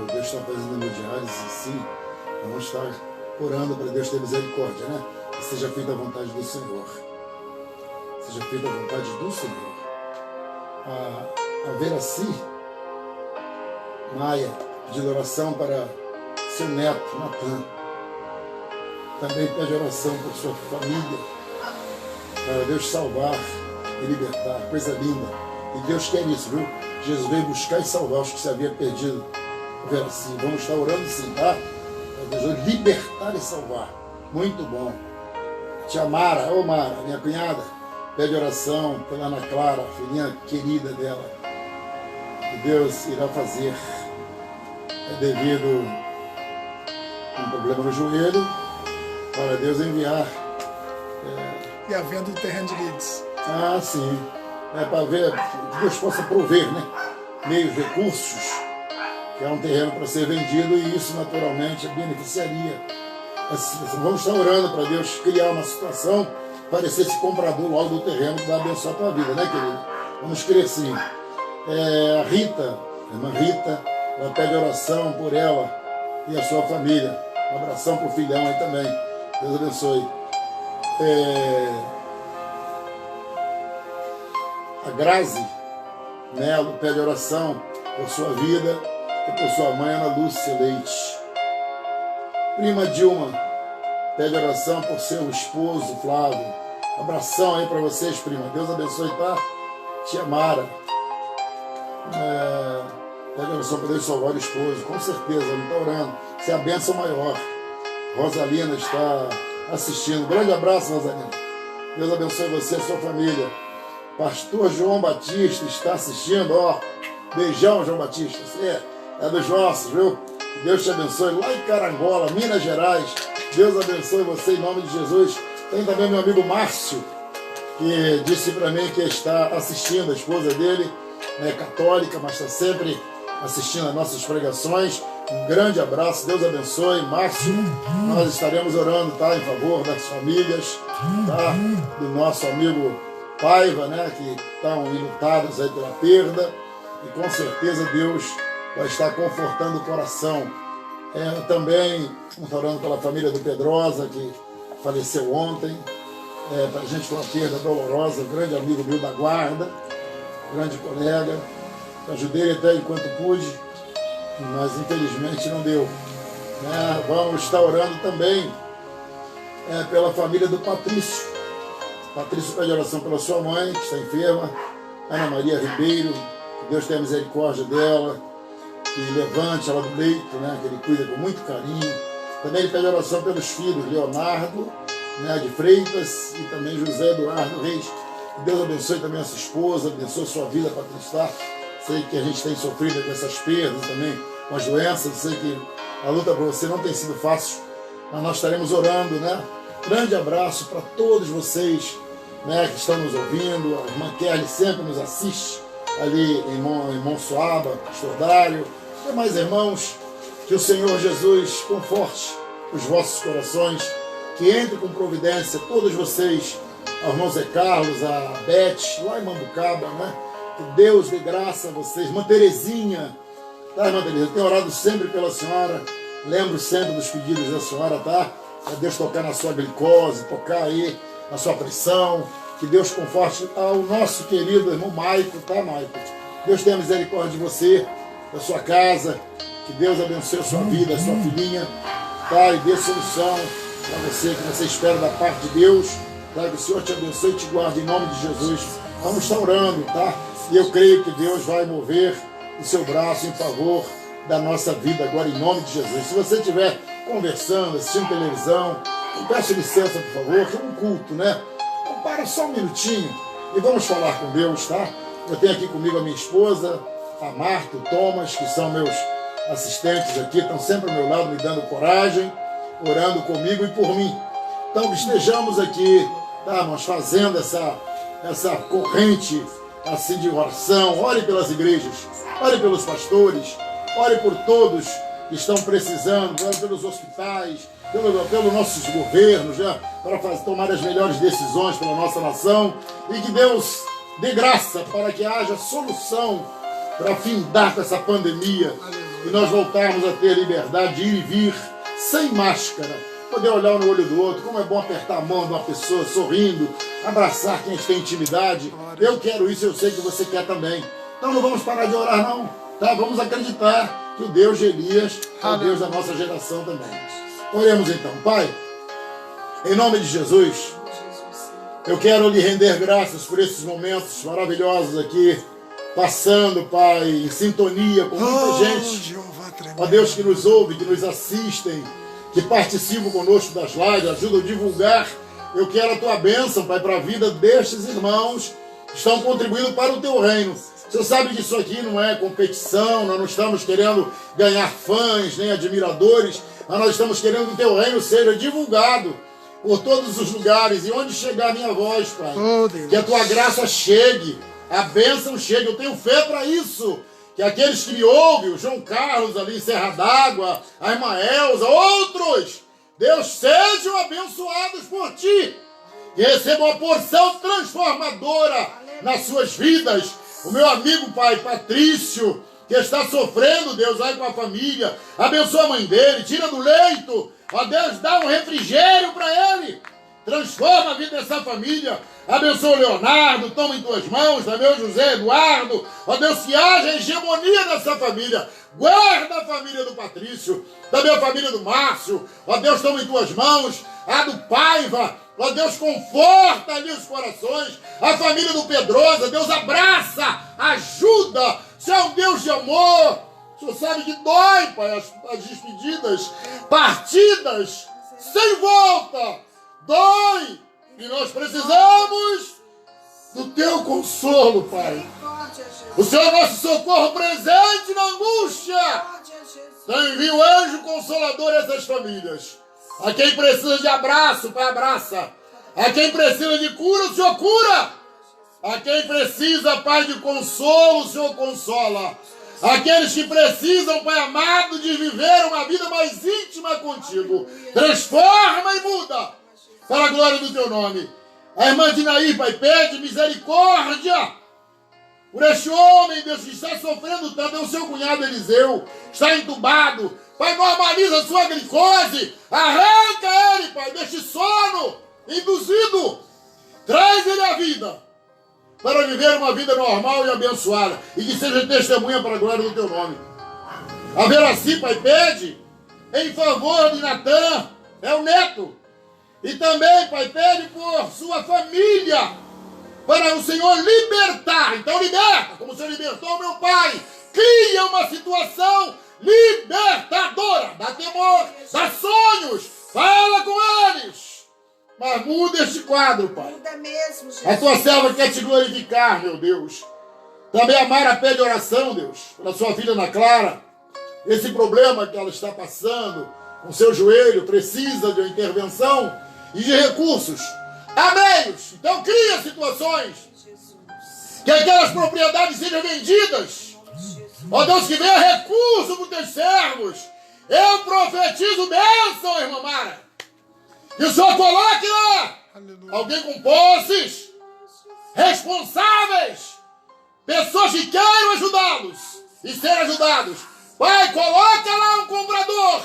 Deus está fazendo hemodiálise, sim. Vamos estar orando para Deus ter misericórdia, né? Que seja feita a vontade do Senhor. Seja feita a vontade do Senhor. A Veraci Maia, pedindo oração para seu neto, Natan. Também pede oração por sua família, para Deus salvar e libertar. Coisa linda. E Deus quer isso, viu? Jesus veio buscar e salvar os que se haviam perdido. Veraci, vamos estar orando sim, tá? Para Deus libertar e salvar. Muito bom. Tia Mara, Mara, minha cunhada, pede oração pela Ana Clara, filhinha querida dela. Que Deus irá fazer. É devido a um problema no joelho, para Deus enviar. E a venda do terreno de Leeds. Sim. É para ver que Deus possa prover, né? Meios, recursos, que é um terreno para ser vendido, e isso naturalmente beneficiaria. Vamos estar orando para Deus criar uma situação, parecer esse comprador logo do terreno que vai abençoar a tua vida, né, querido? Vamos crer sim. A Rita, a irmã Rita, ela pede oração por ela e a sua família. Um abração para o filhão aí também. Deus abençoe. A Grazi Melo pede oração por sua vida e por sua mãe, Ana Lúcia Leite. Prima Dilma pede oração por seu esposo, Flávio. Um abração aí para vocês, prima. Deus abençoe, tá? Tia Mara pede oração para Deus salvar o esposo. Com certeza, não está orando. Isso é a bênção maior. Rosalina está assistindo. Grande abraço, Rosalina. Deus abençoe você e a sua família. Pastor João Batista está assistindo. Beijão, João Batista. Você é dos nossos, viu? Deus te abençoe. Lá em Carangola, Minas Gerais. Deus abençoe você em nome de Jesus. Tem também meu amigo Márcio, que disse para mim que está assistindo. A esposa dele é católica, mas está sempre assistindo as nossas pregações. Um grande abraço, Deus abençoe, Márcio. Nós estaremos orando, tá, em favor das famílias, tá, do nosso amigo Paiva, né, que estão enlutados aí pela perda, e com certeza Deus vai estar confortando o coração. Também estamos orando pela família do Pedrosa, que faleceu ontem, para a gente uma perda dolorosa, grande amigo meu da guarda, grande colega. Ajudei até enquanto pude, mas infelizmente não deu. Vamos estar orando também pela família do Patrício. Patrício pede oração pela sua mãe, que está enferma, Ana Maria Ribeiro, que Deus tenha misericórdia dela, que levante ela do leito, né, que ele cuida com muito carinho. Também ele pede oração pelos filhos, Leonardo, né, de Freitas, e também José Eduardo Reis. Que Deus abençoe também a sua esposa, abençoe a sua vida, Patrícia. Sei que a gente tem sofrido com essas perdas também, com as doenças. Sei que a luta para você não tem sido fácil, mas nós estaremos orando, né? Grande abraço para todos vocês, né, que estão nos ouvindo. A irmã Kelly sempre nos assiste ali em Monsuaba, Pastor Dário. Demais irmãos, que o Senhor Jesus conforte os vossos corações, que entre com providência todos vocês, ao irmão Zé Carlos, a Beth, lá em Mambucaba, né? Que Deus dê graça a vocês. Irmã Terezinha, tá, irmã Terezinha? Eu tenho orado sempre pela senhora, lembro sempre dos pedidos da senhora, tá? Para Deus tocar na sua glicose, tocar aí na sua pressão, que Deus conforte ao nosso querido irmão Maico, tá, Maico? Deus tenha misericórdia de você, da sua casa, que Deus abençoe a sua vida, a sua filhinha, tá? E dê solução para você, que você espera da parte de Deus, tá? Que o Senhor te abençoe e te guarde em nome de Jesus. Vamos estar orando, tá? E eu creio que Deus vai mover o seu braço em favor da nossa vida agora, em nome de Jesus. Se você estiver conversando, assistindo televisão, eu peço licença, por favor, que é um culto, né? Então para só um minutinho e vamos falar com Deus, tá? Eu tenho aqui comigo a minha esposa, a Marta, o Thomas, que são meus assistentes aqui, estão sempre ao meu lado, me dando coragem, orando comigo e por mim. Então estejamos aqui, tá, nós fazendo essa corrente assim de oração. Ore pelas igrejas, ore pelos pastores, ore por todos que estão precisando, ore pelos hospitais, pelos nossos governos, já, para tomar as melhores decisões pela nossa nação, e que Deus dê graça para que haja solução para findar com essa pandemia e nós voltarmos a ter liberdade de ir e vir sem máscara, poder olhar um no olho do outro. Como é bom apertar a mão de uma pessoa sorrindo, abraçar quem tem intimidade. Eu quero isso, eu sei que você quer também. Então não vamos parar de orar não, tá? Vamos acreditar que o Deus de Elias é o Deus da nossa geração também. Oremos então. Pai, em nome de Jesus, eu quero lhe render graças por esses momentos maravilhosos aqui, passando, Pai, em sintonia com muita gente. Ó Deus, que nos ouve, que nos assistem, que participam conosco das lives, ajudam a divulgar. Eu quero a tua bênção, Pai, para a vida destes irmãos que estão contribuindo para o teu reino. Você sabe que isso aqui não é competição, nós não estamos querendo ganhar fãs, nem admiradores, mas nós estamos querendo que o teu reino seja divulgado por todos os lugares, e onde chegar a minha voz, Pai, que a tua graça chegue, a bênção chegue. Eu tenho fé para isso, que aqueles que me ouvem, o João Carlos ali em Serra d'Água, a irmã Elza, outros, Deus, sejam abençoados por ti, que recebam uma porção transformadora nas suas vidas. O meu amigo, Pai, Patrício, que está sofrendo, Deus, vai com a família, abençoa a mãe dele, tira do leito, ó Deus, dá um refrigério para ele, transforma a vida dessa família, abençoa o Leonardo, toma em tuas mãos, também o José Eduardo, ó Deus, que haja hegemonia dessa família, guarda a família do Patrício, também a família do Márcio, ó Deus, toma em tuas mãos, a do Paiva, ó Deus, conforta ali os corações, a família do Pedrosa, Deus, abraça, ajuda, você é um Deus de amor. O Senhor sabe que dói, Pai, as despedidas, partidas, sem volta, dói, e nós precisamos do teu consolo, Pai. O Senhor é nosso socorro presente na angústia. Então envia o anjo consolador a essas famílias. A quem precisa de abraço, Pai, abraça. A quem precisa de cura, o Senhor cura. A quem precisa, Pai, de consolo, o Senhor consola. Aqueles que precisam, Pai amado, de viver uma vida mais íntima contigo, transforma e muda para a glória do teu nome. A irmã Dinaí, Pai, pede misericórdia por este homem, Deus, que está sofrendo tanto. É o seu cunhado Eliseu, está entubado. Pai, normaliza a sua glicose, arranca ele, Pai, deste sono induzido, traz ele à vida, para viver uma vida normal e abençoada, e que seja testemunha para a glória do teu nome. A Veraci, Pai, pede em favor de Natan, é o neto, e também, Pai, pede por sua família, para o Senhor libertar. Então liberta, como o Senhor libertou o meu pai. Cria uma situação libertadora, dá temor, dá sonhos, fala com eles. Mas muda este quadro, Pai. Muda mesmo, Jesus. A tua serva quer te glorificar, meu Deus. Também a Mara pede oração, Deus, pela sua filha Ana Clara. Esse problema que ela está passando com seu joelho precisa de uma intervenção e de recursos. Amém. Então cria situações. Que aquelas propriedades sejam vendidas. Ó Deus, que venha recurso para os teus servos. Eu profetizo bênção, irmã Mara. Que o Senhor coloque lá alguém com posses, responsáveis, pessoas que queiram ajudá-los e serem ajudados. Pai, coloca lá um comprador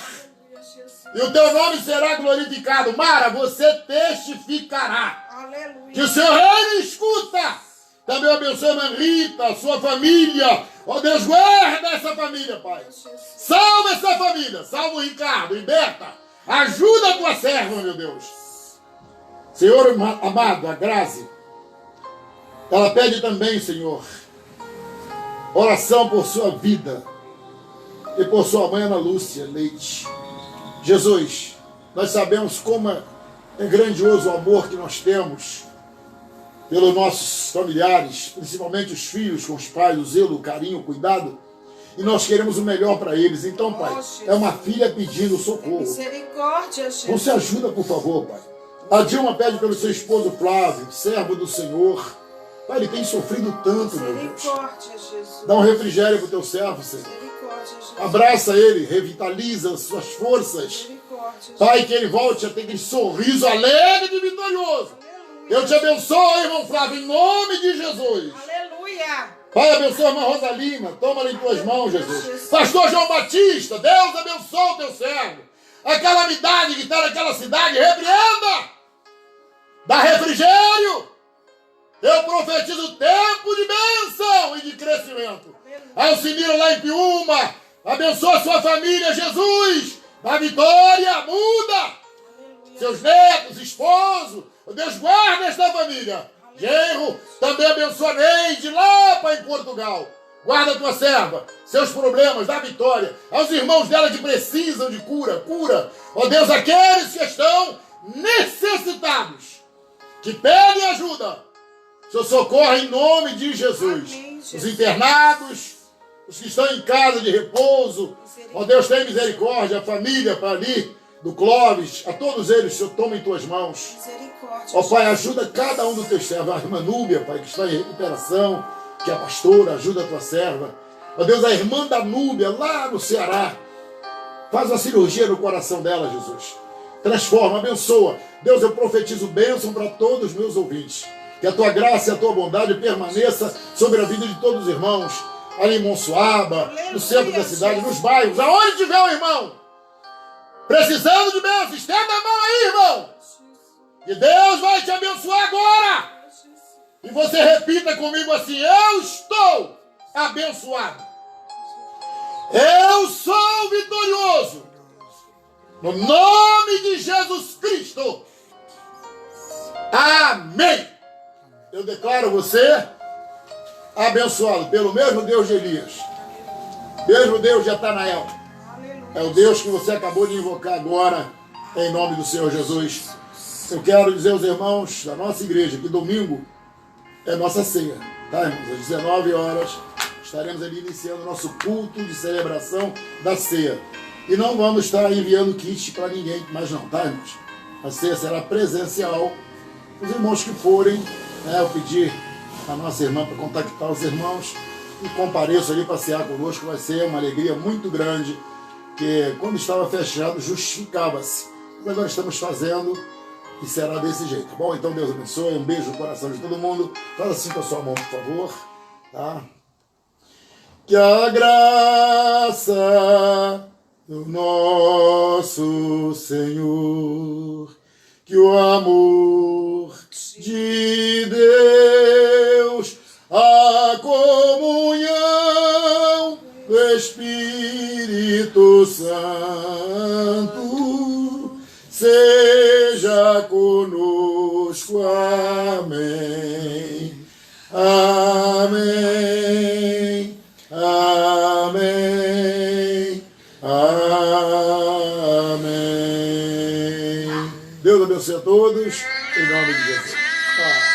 e o teu nome será glorificado. Mara, você testificará. Aleluia. Que o Senhor reine e escuta. Também abençoe a irmã Rita, a sua família. Ó Deus, guarda essa família, Pai. Salva essa família. Salva o Ricardo, liberta. Ajuda a tua serva, meu Deus. Senhor amado, a Grazi, ela pede também, Senhor, oração por sua vida e por sua mãe Ana Lúcia Leite. Jesus, nós sabemos como é grandioso o amor que nós temos pelos nossos familiares, principalmente os filhos com os pais, o zelo, o carinho, o cuidado, e nós queremos o melhor para eles. Então, Pai, é uma filha pedindo socorro. Misericórdia, Jesus. Você ajuda, por favor, Pai. A Dilma pede pelo seu esposo Flávio, servo do Senhor. Pai, ele tem sofrido tanto, meu Deus. Misericórdia, Jesus. Dá um refrigério para o teu servo, Senhor. Misericórdia, Jesus. Abraça ele, revitaliza suas forças. Misericórdia, Jesus. Pai, que ele volte a ter aquele sorriso alegre e vitorioso. Eu te abençoo, irmão Flávio, em nome de Jesus. Aleluia. Pai, abençoa a irmã Rosalina. Toma-la em tuas mãos, Jesus. Pastor João Batista, Deus abençoe o teu servo. A calamidade que está naquela cidade, repreenda. Dá refrigério. Eu profetizo tempo de bênção e de crescimento. Alcimira lá em Piúma. Abençoa a sua família, Jesus. Dá vitória, muda. Seus netos, esposo. Deus guarda esta família. Genro, também abençoa Neide lá para em Portugal. Guarda a tua serva, seus problemas, dá vitória. Aos irmãos dela que precisam de cura, cura. Ó Deus, aqueles que estão necessitados, que pedem ajuda, o Senhor socorra em nome de Jesus. Amém, Jesus. Os internados, os que estão em casa de repouso, ó Deus, tem misericórdia, a família para ali, do Clóvis, a todos eles, o Senhor toma em tuas mãos. Misericórdia. Ó Pai, ajuda cada um dos teus servos, a irmã Núbia, Pai, que está em recuperação, que é a pastora, ajuda a tua serva. Ó Deus, a irmã da Núbia, lá no Ceará, faz uma cirurgia no coração dela, Jesus. Transforma, abençoa. Deus, eu profetizo bênção para todos os meus ouvintes. Que a tua graça e a tua bondade permaneça sobre a vida de todos os irmãos, ali em Monsuaba, no centro da cidade, nos bairros, aonde tiver um irmão precisando de bênção, estenda a mão aí, irmão. E Deus vai te abençoar agora. E você repita comigo assim: eu estou abençoado. Eu sou vitorioso. No nome de Jesus Cristo. Amém. Eu declaro você abençoado pelo mesmo Deus de Elias, mesmo Deus de Natanael. É o Deus que você acabou de invocar agora, em nome do Senhor Jesus. Eu quero dizer aos irmãos da nossa igreja que domingo é nossa ceia, tá, irmãos? Às 19 horas estaremos ali iniciando o nosso culto de celebração da ceia. E não vamos estar enviando kit para ninguém mais não, tá, irmãos? A ceia será presencial. Os irmãos que forem, né, eu pedi a nossa irmã para contactar os irmãos e compareçam ali para cear conosco. Vai ser uma alegria muito grande, que quando estava fechado justificava-se. Mas agora estamos fazendo e será desse jeito, tá bom? Então Deus abençoe, um beijo no coração de todo mundo. Faz assim com a sua mão, por favor, tá? Que a graça do nosso Senhor, que o amor de Deus, a comunhão do Espírito Santo seja conosco. Amém. Amém. Amém. Amém. Deus abençoe a todos, em nome de Jesus.